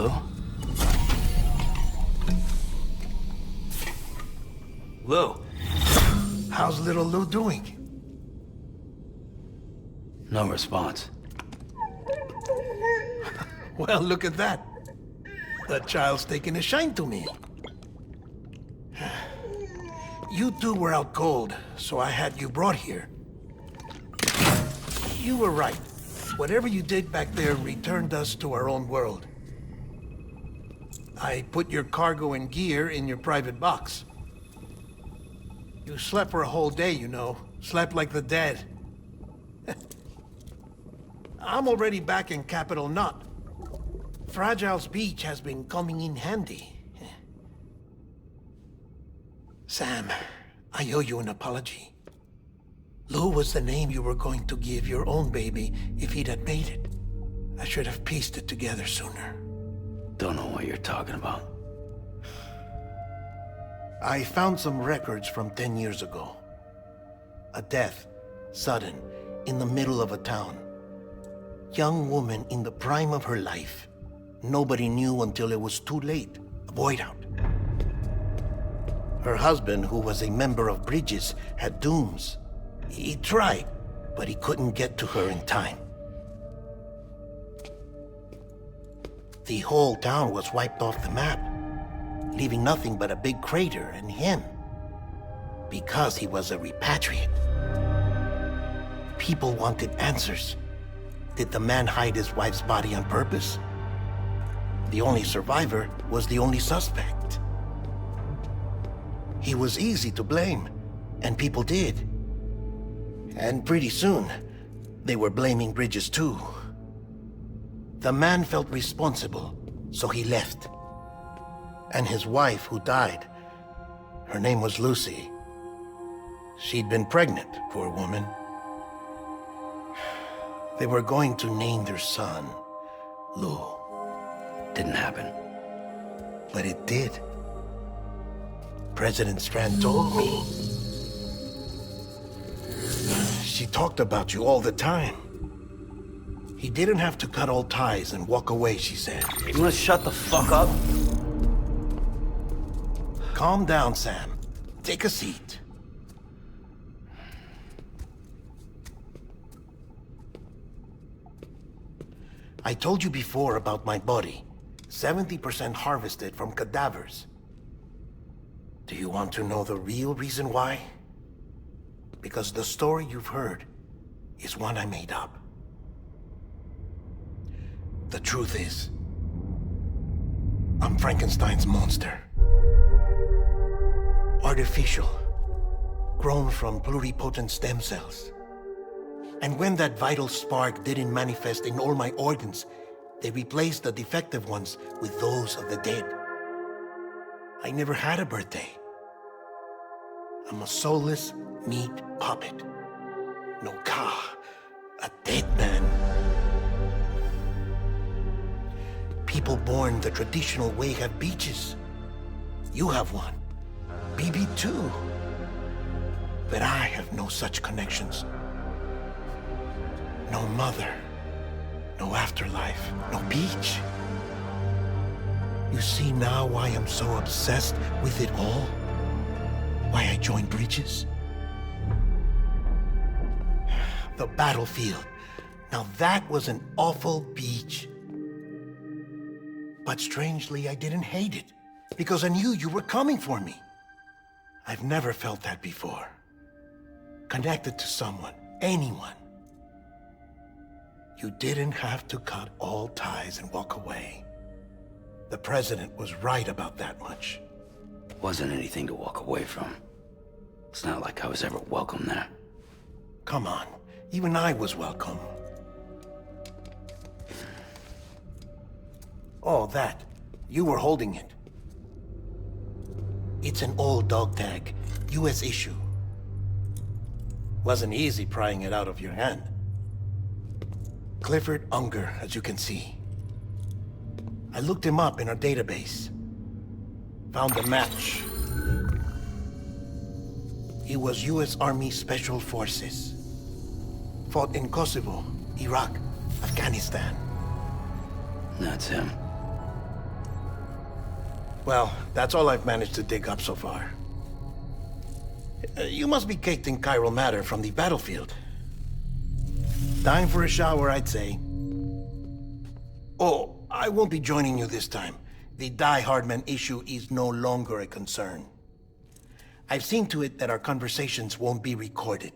Lou? Lou? How's little Lou doing? No response. Well, look at that. The child's taking a shine to me. You two were out cold, so I had you brought here. You were right. Whatever you did back there returned us to our own world. I put your cargo and gear in your private box. You slept for a whole day, you know. Slept like the dead. I'm already back in Capital Knot. Fragile's beach has been coming in handy. Sam, I owe you an apology. Lou was the name you were going to give your own baby if he'd had made it. I should have pieced it together sooner. Don't know what you're talking about. I found some records from 10 years ago. A death, sudden, in the middle of a town. Young woman in the prime of her life. Nobody knew until it was too late. A void out. Her husband, who was a member of Bridges, had dooms. He tried, but he couldn't get to her in time. The whole town was wiped off the map, leaving nothing but a big crater and him. Because he was a repatriate. People wanted answers. Did the man hide his wife's body on purpose? The only survivor was the only suspect. He was easy to blame, and people did. And pretty soon, they were blaming Bridges too. The man felt responsible, so he left. And his wife, who died, her name was Lucy. She'd been pregnant, poor woman. They were going to name their son Lou. Didn't happen. But it did. President Strand told me. She talked about you all the time. He didn't have to cut all ties and walk away, she said. You wanna shut the fuck up? Calm down, Sam. Take a seat. I told you before about my body. 70% harvested from cadavers. Do you want to know the real reason why? Because the story you've heard is one I made up. The truth is, I'm Frankenstein's monster. Artificial, grown from pluripotent stem cells. And when that vital spark didn't manifest in all my organs, they replaced the defective ones with those of the dead. I never had a birthday. I'm a soulless meat puppet. No ka, a dead man. People born the traditional way have beaches. You have one. BB too. But I have no such connections. No mother. No afterlife. No beach. You see now why I'm so obsessed with it all? Why I joined Bridges? The battlefield. Now that was an awful beach. But strangely, I didn't hate it, because I knew you were coming for me. I've never felt that before. Connected to someone, anyone. You didn't have to cut all ties and walk away. The president was right about that much. Wasn't anything to walk away from. It's not like I was ever welcome there. Come on, even I was welcome. Oh, that. You were holding it. It's an old dog tag, US issue. Wasn't easy prying it out of your hand. Clifford Unger, as you can see. I looked him up in our database. Found a match. He was US Army Special Forces. Fought in Kosovo, Iraq, Afghanistan. That's him. Well, that's all I've managed to dig up so far. You must be caked in chiral matter from the battlefield. Time for a shower, I'd say. Oh, I won't be joining you this time. The Die Hardman issue is no longer a concern. I've seen to it that our conversations won't be recorded.